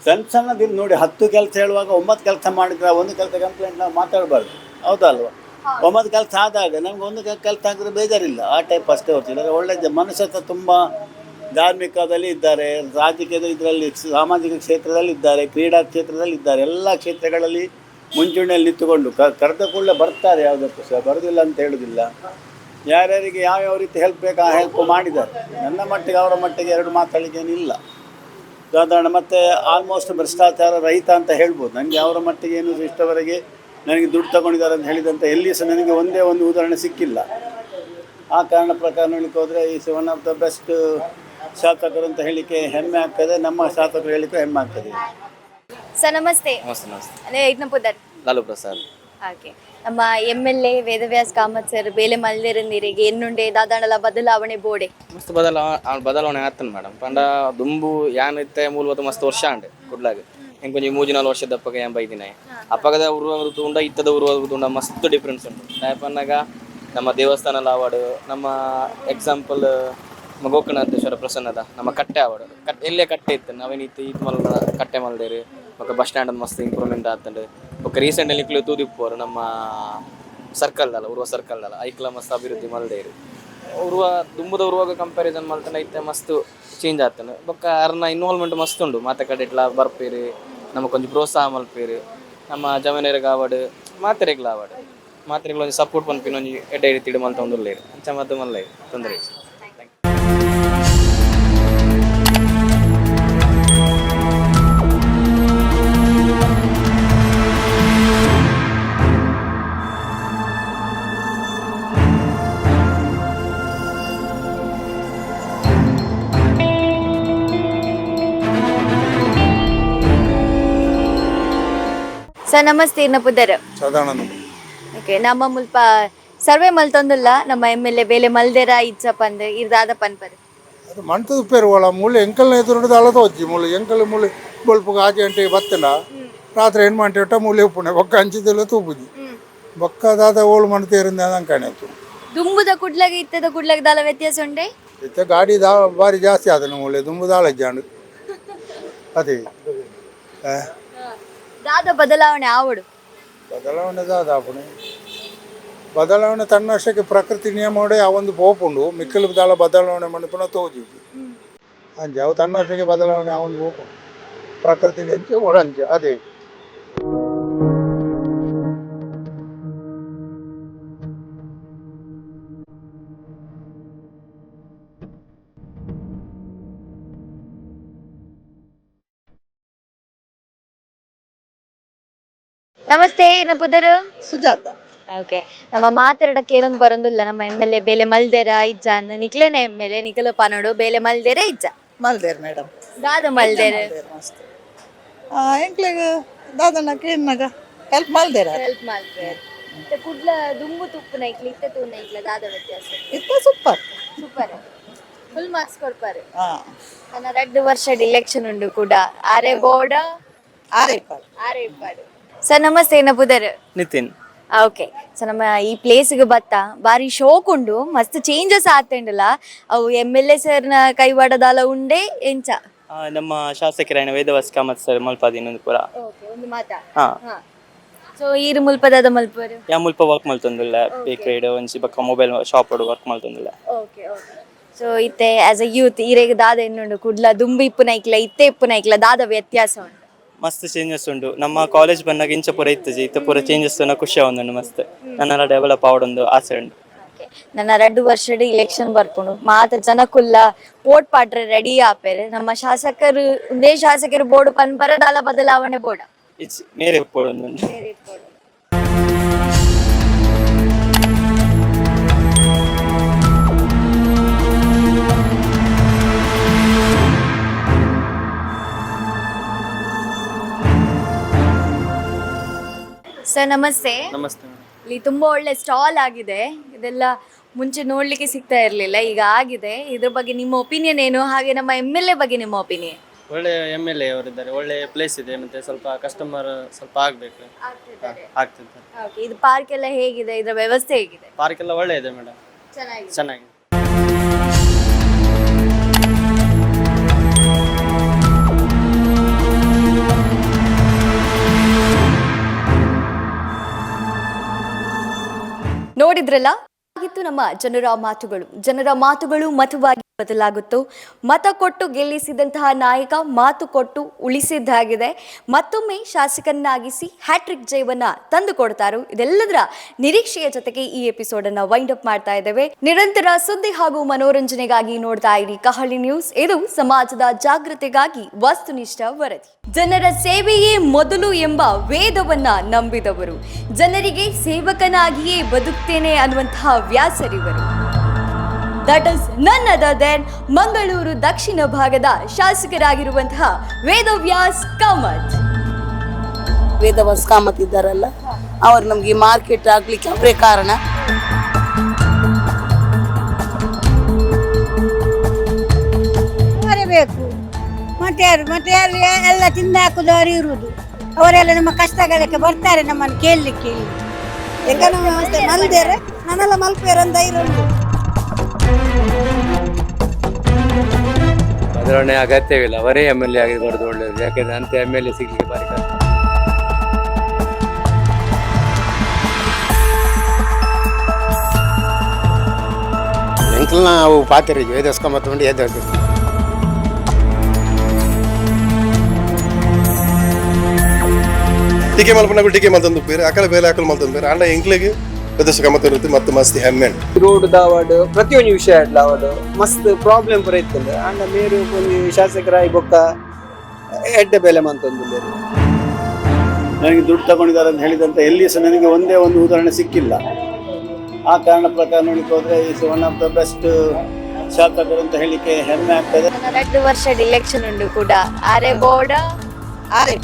ಸಣ್ಣ ಸಣ್ಣದಿಲ್ಲ ನೋಡಿ. 10 ಕೆಲಸ ಹೇಳುವಾಗ 9 ಕೆಲಸ ಮಾಡಿದ್ರೆ ಒಂದು ಕೆಲಸ ಕಂಪ್ಲೇಂಟ್ ನಾವು ಮಾತಾಡಬಾರ್ದು, ಹೌದಲ್ವ? 9 ಕೆಲಸ ಆದಾಗ ನಮ್ಗೆ ಒಂದು ಕೆಲಸ ಆಗಿದ್ರೆ ಬೇಜಾರಿಲ್ಲ, ಆ ಟೈಪ್ ಅಷ್ಟೇ ಹೊರ್ತಿಲ್ಲ. ಒಳ್ಳೆ ಮನುಷ್ಯತ್ವ ತುಂಬ ಧಾರ್ಮಿಕದಲ್ಲಿ ಇದ್ದಾರೆ, ರಾಜಕೀಯದ ಇದರಲ್ಲಿ, ಸಾಮಾಜಿಕ ಕ್ಷೇತ್ರದಲ್ಲಿ ಇದ್ದಾರೆ, ಕ್ರೀಡಾ ಕ್ಷೇತ್ರದಲ್ಲಿ ಇದ್ದಾರೆ. ಎಲ್ಲ ಕ್ಷೇತ್ರಗಳಲ್ಲಿ ಮುಂಚೂಣಿಯಲ್ಲಿ ನಿಂತುಕೊಂಡು ಕರೆದ ಕೂಡಲೇ ಬರ್ತಾರೆ, ಯಾವುದಕ್ಕೂ ಸಹ ಬರೋದಿಲ್ಲ ಅಂತ ಹೇಳೋದಿಲ್ಲ. ಯಾರ್ಯಾರಿಗೆ ಯಾವ್ಯಾವ ರೀತಿ ಹೆಲ್ಪ್ ಬೇಕು ಆ ಹೆಲ್ಪ್ ಮಾಡಿದ್ದಾರೆ. ನನ್ನ ಮಟ್ಟಿಗೆ ಅವರ ಮಟ್ಟಿಗೆ ಎರಡು ಮಾತಾಡಲಿಕ್ಕೇನಿಲ್ಲ ಸಾಧಾರಣ. ಮತ್ತು ಆಲ್ಮೋಸ್ಟ್ ಭ್ರಷ್ಟಾಚಾರ ರಹಿತ ಅಂತ ಹೇಳ್ಬೋದು. ನನಗೆ ಅವರ ಮಟ್ಟಿಗೆ ಏನು ಇಷ್ಟವರೆಗೆ ನನಗೆ ದುಡ್ಡು ತಗೊಂಡಿದ್ದಾರೆ ಅಂತ ಹೇಳಿದಂಥ ಎಲ್ಲಿ ಸಹ ನನಗೆ ಒಂದೇ ಒಂದು ಉದಾಹರಣೆ ಸಿಕ್ಕಿಲ್ಲ. ಆ ಕಾರಣ ಪ್ರಕಾರ ನೋಡಲಿಕ್ಕೆ ಹೋದರೆ is one of the best ಶಾಸಕರು ಅಂತ ಹೇಳಲಿಕ್ಕೆ ಹೆಮ್ಮೆ ಆಗ್ತದೆ. ನಮ್ಮ ಶಾಸಕರು ಹೇಳಲಿಕ್ಕೆ ಹೆಮ್ಮೆ ಆಗ್ತದೆ. ಸರ್ ನಮಸ್ತೆ. ನಮಸ್ತೆ ನಮಸ್ತೆ. ಅದೇ ಇದ್ನಪುದರ್ ಲಾಲು ಪ್ರಸಾದ್. ಹಾಗೆ ನಮ್ಮ MLA ವೇದವ್ಯಾಸ್ ಕಾಮತ್ ಸರ್ ಬೇಲೆ ಮಲ್ದೇರಂದಿರಿಗೆ ಎನ್ನುಂಡೆ ದಾದಾಂಡಲ ಬದಲಾವಣೆ ಬೋಡೆ ಮಸ್ತ್ ಬದಲಾವಣೆ ಆಗ್ತಾನೆ ಮೇಡಮ್. ಪಂಡ ದುಂಬು ಯಾನ್ ಇತ್ತೆ ಮೂಲವತ್ತು ಮಸ್ತ್ ವರ್ಷ ಅಂಡೆ ಕುಡ್ಲಾಗ ಹೆಂಗೆ ಕೊಂಚ 3-4 ವರ್ಷದಪ್ಪಗೆ ಏನ್ ಬೈದಿನ ಅಪ್ಪಗದ ಉರುವಾಗ ತುಂಡ ಇತ್ತದ ಉರುವಾಗ ತುಂಡ ಮಸ್ತ್ ಡಿಫ್ರೆನ್ಸ್ ಉಂಟು. ಪನ್ನಾಗ ನಮ್ಮ ದೇವಸ್ಥಾನ ಆವಾಡು, ನಮ್ಮ ಎಕ್ಸಾಂಪಲ್ ನಮ್ಮ ಗೋಕರ್ಣೇಶ್ವರ ಪ್ರಸನ್ನದ ನಮ್ಮ ಕಟ್ಟೆ ಆವಾಡು. ಎಲ್ಲೇ ಕಟ್ಟೆ ಇತ್ತು ನಾವೇನಿತ್ತು ಈತ್ ಮಲ್ ಕಟ್ಟೆ ಮಲ್ದೇರಿ ಮತ್ತು ಬಸ್ ಸ್ಟ್ಯಾಂಡ್ ಮಸ್ತ್ ಇಂಪ್ರೂವ್ಮೆಂಟ್ ಆಗ್ತಂಡು. ಬೊಕ್ಕ ರೀಸೆಂಟಲ್ಲಿ ನಿಕ್ಲು ತೂದಿಪ್ಪೋರು ನಮ್ಮ ಸರ್ಕಲ್ದಲ್ಲ ಉರುವ ಸರ್ಕಲ್ದಲ್ಲ ಐಕ್ಲ ಮಸ್ತ್ ಅಭಿವೃದ್ಧಿ ಮಲ್ದೇರಿ. ಉರುವ ದುಂಬುದ ಉರುವಾಗ ಕಂಪ್ಯಾರಿಸನ್ ಮಲ್ತಂಡ ಐತೆ ಮಸ್ತ್ ಚೇಂಜ್ ಆಗ್ತಾನೆ. ಬೊಕ್ಕ ಅರ್ನ ಇನ್ವಾಲ್ವ್ಮೆಂಟ್ ಮಸ್ತ್ ಉಂಡು. ಮಾತೆ ಕಡೆ ಇಟ್ಲ ಬರ್ಪೇರಿ ನಮಗೆ ಕೊಂಚ ಪ್ರೋತ್ಸಾಹ ಮಲ್ಪೇರಿ. ನಮ್ಮ ಜಮೀನರಿಗೆ ಆವಾಡು ಮಾತೆರೆಗ್ಲ ಆವಾಡು ಮಾತೆರೆಗ್ಲ ಒಂದು ಸಪೋರ್ಟ್ ಪನ್ಪಿನ ಒಂದು ಎಡ್ಡೆ ರೀತಿ ಮಲ್ತ ಒಂದುಲ್ಲೇರು ಅಂಚ ಮದ್ದು ಮಲ್ಲ ತೊಂದರೆ. ಸರ್ ನಮಸ್ತೆ ಇರ್ನಪುದರ್. ಸಾಧಾರಣ ಓಕೆ ನಮ್ಮ ಮುಲ್ಪ ಸರ್ವೆ ಮಲ್ತೊಂದುಲ್ಲ ನಮ್ಮ MLA ಬೇಲೆ ಮಲ್ದೇರ ಇಚ್ಚ ಪಂದ್ ಇರ್ದಾದ ಪನ್ಪರ್ ಅದು ಮಂಟದ ಪೇರು ಒಳ ಮುಳ್ಳು ಎಂಕಲ್ನ ಎದುರು ಅಳದ ಹೊಜ್ಜಿ ಮುಳ್ಳು ಎಂಕಲ್ ಮುಳ್ಳು ಬೊಲ್ಪುಗ ಆಚೆ ಗಂಟೆಗೆ ಬತ್ತನ ರಾತ್ರಿ 8 ಗಂಟೆ ಇಟ್ಟ ಮುಳ್ಳು ಉಪ್ಪುಣೆ ಬೊಕ್ಕ ಹಂಚಿದೆಲ್ಲ ತೂಪುಜಿ ಬೊಕ್ಕ ದಾದ ಓಳು ಮಣ್ತೇರಿಂದ ಅಂಕಣೆತ್ತು ದುಂಬುದ ಕುಡ್ಲಗೆ ಇತ್ತದ ಕುಡ್ಲಗೆ ದಾಲ ವ್ಯತ್ಯಾಸ ಉಂಡೆ ಇತ್ತೆ ಗಾಡಿ ಬಾರಿ ಜಾಸ್ತಿ ಆದನು ಮುಳ್ಳೆ ದುಂಬು ದಾಳಜ್ಜಾಂಡು ಅದೇ ದಾದ ಬದಲಾವಣೆ ಆವಡು ಬದಲಾವಣೆ ದಾದಾಪುಣೆ ಬದಲಾವಣೆ ತನ್ನಷ್ಟಕ್ಕೆ ಪ್ರಕೃತಿ ನಿಯಮೋಡೆ ಆ ಒಂದು ಪೋಪುಂಡು ಮಿಕ್ಕಲು ದಾಳ ಬದಲಾವಣೆ ಮಾಡಿ ಪುನಃ ತೋಜಿ ಅಂಜೆ ಅವು ತನ್ನಷ್ಟಕ್ಕೆ ಬದಲಾವಣೆ ಆ ಒಂದು ಪೋಪುಂಡು ಪ್ರಕೃತಿ ಅಂಚೆ ಒಳಂಚೆ ಅದೇ. ನಮಸ್ತೆ ಏನಪ್ಪದರು ಸುಜಾತ. ಓಕೆ ನಮ್ಮ ಮಾತಾಡಕ್ಕೆ ಏನೊಂದು ಬರೋದಿಲ್ಲ. ನಮ್ಮ MLA ಬೇಲೆ ಮಲ್ದೇರ ಇಜ್ಜ ಅಂದ ನಿಕ್ಲೇನೆ MLA ನಿಖಲು ಪನೋಡು ಬೇಲೆ ಮಲ್ದೇರ ಇಜ್ಜ ಮಲ್ದೇರ್ ಮೇಡಮ್ ದಾದ ಮಲ್ದೇರ ಮಸ್ತ್ ಎಂಕ್ಲೆಗ್ ದಾದನ ಕೇಳ್ನಾಗ ಹೆಲ್ಪ್ ಮಲ್ದೇರ ಹೆಲ್ಪ್ ಮಾಡ್ತಾರೆ. ಕುಡ್ಲ ದುಂಬು ತುಪ್ಪು ನೈಕ್ಲಿ ಇತ್ತ ತೂ ನೈಕ್ಲ ದಾದ ವ್ಯತ್ಯಾಸ ಇತ್ತ ಸೂಪರ್ ಸೂಪರ್ ಫುಲ್ ಮಾರ್ಕ್ಸ್ ಕೊಡ್ಪಾರೆ. ಹಾಂ ನನ್ನ 2 ವರ್ಷದ ಇಲೆಕ್ಷನ್ ಉಂಡು ಕೂಡ ಆರೆ ಬೋರ್ಡ ಆರೆ ಇಪ್ಪಾಡು. ಸರ್ ನಮಸ್ತೆ ಏನಪ್ಪುದರ್ ನಿತಿನ್. ಓಕೆ ಸೊ ನಮ್ಮ ಈ ಪ್ಲೇಸ್ಗೆ ಬತ್ತ ಬಾರಿ ಶೋಕ್ ಉಂಡು ಮಸ್ತ್ ಚೇಂಜಸ್ ಆಗ್ತಂಡಲ್ಲ ಅವು MLA ಸರ್ನ ಕೈವಾಡದಾಲ ಉಂಡೆ ಎಂಚ ನಮ್ಮ ಶಾಸಕರಾಯಣ ವೇದವಾಸ್ ಕಾಮತ್ ಸರ್ ಮಲ್ಪಾದಿ ಇನ್ನೊಂದು ಪೂರ ಒಂದು ಮಾತಾ ಹಾ ಸೊ ಈರು ಮುಲ್ಪದಾದ ಮಲ್ಪರು ಯಾ ಮುಲ್ಪ ವರ್ಕ್ ಮಲ್ತೊಂದಿಲ್ಲ ಬೇಕ್ರಿಡ್ ಒಂಚಿ ಬಕ್ಕ ಮೊಬೈಲ್ ಶಾಪ್ ವರ್ಕ್ ಮಲ್ತೊಂದಿಲ್ಲ. ಓಕೆ ಓಕೆ ಸೊ ಇತ್ತೆ ಆಸ್ ಅ ಯೂತ್ ಈರೆಗ್ ದಾದ ಎನ್ನುಂಡು ಕುಡ್ಲ ದುಂಬು ಇಪ್ಪು ನೈಕ್ಲ ಇತ್ತೆ ಇಪ್ಪು ನೈಕ್ಲ ದಾದ ವ್ಯತ್ಯಾಸ ಉಂಟು. ಮಸ್ತ್ ಚೇಂಜಸ್ ಉಂಟು. ನಮ್ಮ ಕಾಲೇಜ್ ಬಂದಾಗ ಇಂಚ ಪೂರ ಇತ್ತು ಇತ್ತ ಪೂರ ಚೇಂಜಸ್ ಖುಷಿ ಆಗುಂಡು ಮಸ್ತ್ ನನ್ನೆಲ್ಲ ಡೆವಲಪ್ ಆವಡೊಂದು ಆಸೆ ಉಂಟು. ಓಕೆ ನನ್ನ 2 ವರ್ಷದ ಇಲೆಕ್ಷನ್ ಬರ್ಕೊಂಡು ಮಾತ ಜನಕ್ಕುಲ್ಲ ಓಟ್ ಪಾಡ್ರೆ ರೆಡಿ ಆಪೇರೆ ನಮ್ಮ ಶಾಸಕರು ಒಂದೇ ಶಾಸಕರು ಬೋರ್ಡ್ ಪರದಾಲ ಬದಲಾವಣೆ ಬೋರ್ಡ నేరే పోడు ಸರ್ ನಮಸ್ತೆ. ನಮಸ್ತೆ ಇಲ್ಲಿ ತುಂಬಾ ಒಳ್ಳೆ ಸ್ಟಾಲ್ ಆಗಿದೆ. ಇದೆಲ್ಲ ಮುಂಚೆ ನೋಡ್ಲಿಕ್ಕೆ ಸಿಗ್ತಾ ಇರ್ಲಿಲ್ಲ, ಈಗ ಆಗಿದೆ. ಇದ್ರ ಬಗ್ಗೆ ನಿಮ್ಮ ಒಪಿನಿಯನ್ ಏನು? ಹಾಗೆ ನಮ್ಮ MLA ಬಗ್ಗೆ ನಿಮ್ಮ ಒಪಿನಿಯನ್? ಒಳ್ಳೆ MLA ಅವರಿದ್ದಾರೆ, ಒಳ್ಳೆ ಪ್ಲೇಸ್ ಇದೆ, ಮತ್ತೆ ಸ್ವಲ್ಪ ಕಸ್ಟಮರ್ ಸ್ವಲ್ಪ ಆಗ್ಬೇಕು ಆಗ್ತಿದ್ದಾರೆ. ಇದು ಪಾರ್ಕ್ ಎಲ್ಲ ಹೇಗಿದೆ? ಇದರ ವ್ಯವಸ್ಥೆ ಹೇಗಿದೆ? ಪಾರ್ಕ್ ಎಲ್ಲ ಒಳ್ಳೆ ಇದೆ ಮೇಡಮ್, ಚೆನ್ನಾಗಿದೆ. ನೋಡಿದ್ರಲ್ಲ, ಆಗಿತ್ತು ನಮ್ಮ ಜನರ ಮಾತುಗಳು ಮತವಾಗಿ ಬದಲಾಗುತ್ತೋ. ಮತ ಕೊಟ್ಟು ಗೆಲ್ಲಿಸಿದಂತಹ ನಾಯಕ ಮಾತು ಕೊಟ್ಟು ಉಳಿಸಿದ್ದಾಗಿದೆ. ಮತ್ತೊಮ್ಮೆ ಶಾಸಕನಾಗಿಸಿ ಹ್ಯಾಟ್ರಿಕ್ ಜಯವನ್ನ ತಂದು ಕೊಡ್ತಾರೋ, ಇದೆಲ್ಲದರ ನಿರೀಕ್ಷೆಯ ಜೊತೆಗೆ ಈ ಎಪಿಸೋಡ್ ಅನ್ನ ವೈಂಡ್ ಅಪ್ ಮಾಡ್ತಾ ಇದ್ದೇವೆ. ನಿರಂತರ ಸುದ್ದಿ ಹಾಗೂ ಮನೋರಂಜನೆಗಾಗಿ ನೋಡ್ತಾ ಇರಿ ಕಹಳೆ ನ್ಯೂಸ್. ಇದು ಸಮಾಜದ ಜಾಗೃತಿಗಾಗಿ ವಸ್ತುನಿಷ್ಠ ವರದಿ. ಜನರ ಸೇವೆಯೇ ಮೊದಲು ಎಂಬ ವೇದವನ್ನ ನಂಬಿದವರು, ಜನರಿಗೆ ಸೇವಕನಾಗಿಯೇ ಬದುಕ್ತೇನೆ ಅನ್ನುವಂತಹ ವ್ಯಾಸರಿವರು. That is none other than Mangaluru ದಕ್ಷಿಣ ಭಾಗದ ಶಾಸಕರಾಗಿರುವಂತಹ ವೇದವ್ಯಾಸ್ ಕಾಮತ್. ವೇದವ್ಯಾಸ್ ಕಾಮತ್ ಇದ್ದಾರಲ್ಲ, ಅವರು ನಮಗೆ ಮಾರ್ಕೆಟ್ ಆಗ್ಲಿಕ್ಕೆ ಅವರೇ ಕಾರಣ. ಬೇಕು ಮತ್ತೆ ಯಾರು ಎಲ್ಲ ತಿಂದು ಹಾಕುದವರು ಇರುವುದು. ಅವರೆಲ್ಲ ನಮ್ಮ ಕಷ್ಟಗಳಿಗೆ ಬರ್ತಾರೆ ನಮ್ಮನ್ನು ಕೇಳಲಿಕ್ಕೆ. ಎಂಕನ ವ್ಯವಸ್ಥೆ ಮಲ್ದೇರೆ ನನ್ನೆಲ್ಲ ಮಲ್ಪೇರಂದ ಇರೋದು. ಬದಲಾವಣೆ ಅಗತ್ಯವಿಲ್ಲ, ಅವರೇ MLA ಆಗಿರೋದು ಒಳ್ಳೆಯದು. ಯಾಕೆಂದ್ರೆ ಅಂತ MLA ಸಿಗ್ಲಿಕ್ಕೆ ಬಾರಿ ಕಷ್ಟ. ಎಂಕಲ್ ನಾವು ಪಾತಿರಿ ವೇದವ್ಯಾಸ್ ಕಾಮತ್ ಬಂದು ಎದ್ದು ಟೀಕೆ ಮಲ್ಪನಾಗು ಟೀಕೆ ಮಲ್ತಂದು ಬೇರೆ ಅಕಲ ಬೇಲೆ ಅಕಲ್ ಮಲ್ತಂದು ಬೇರೆ ಅಂಡ ಎಂಕ್ಲಿಗೆ ವೇದವ್ಯಾಸ್ ಕಾಮತ್ ಇರುತ್ತೆ ಮತ್ತು ಮಸ್ತ್ ಹೆಮ್ಮೆ ರೋಡ್ ದಾವಡ್ ಪ್ರತಿಯೊಂದು ವಿಷಯ ಆವಡ್ ಮಸ್ತ್ ಪ್ರಾಬ್ಲಮ್ ಪೂರ ಇತ್ತಂದೆ ಅಂಡ ಮೇರು ಒಂದು ಶಾಸಕರಾಗಿ ಬೊಕ್ಕ ಎಡ್ಡೆ ಬೆಲೆ ಮಂತೊಂದು. ನನಗೆ ದುಡ್ಡು ತಗೊಂಡಿದ್ದಾರೆ ಅಂತ ಹೇಳಿದಂತ ಎಲ್ಲಿ ಸಹ ನನಗೆ ಒಂದೇ ಒಂದು ಉದಾಹರಣೆ ಸಿಕ್ಕಿಲ್ಲ. ಆ ಕಾರಣ ಪ್ರಕಾರ ನೋಡಿಕ್ ಹೋದ್ರೆ is one of the best ಶಾಸಕರು ಅಂತ ಹೇಳಿಕ್ಕೆ ಹೆಮ್ಮೆ ಆಗ್ತದೆ. 2 ವರ್ಷದ ಇಲೆಕ್ಷನ್ ಉಂಟು ಕೂಡ ಆರೆ ಬೋರ್ಡ ಆರೆ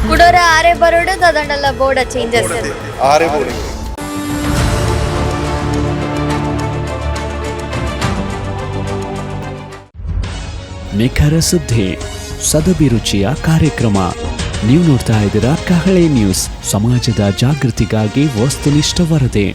ಕುಡೋರ ಆರೆ ಬರೋಡು ತದಂಡಲ್ಲ ಬೋರ್ಡ ಚೇಂಜಸ್ ಆರೆ ಬೋರ್ಡ್ ನಿಖರ ಸುದ್ದಿ, ಸದಭಿರುಚಿಯ ಕಾರ್ಯಕ್ರಮ. ನೀವು ನೋಡ್ತಾ ಇದ್ದೀರಾ ಕಹಳೆ ನ್ಯೂಸ್, ಸಮಾಜದ ಜಾಗೃತಿಗಾಗಿ ವಸ್ತುನಿಷ್ಠ ವರದಿ.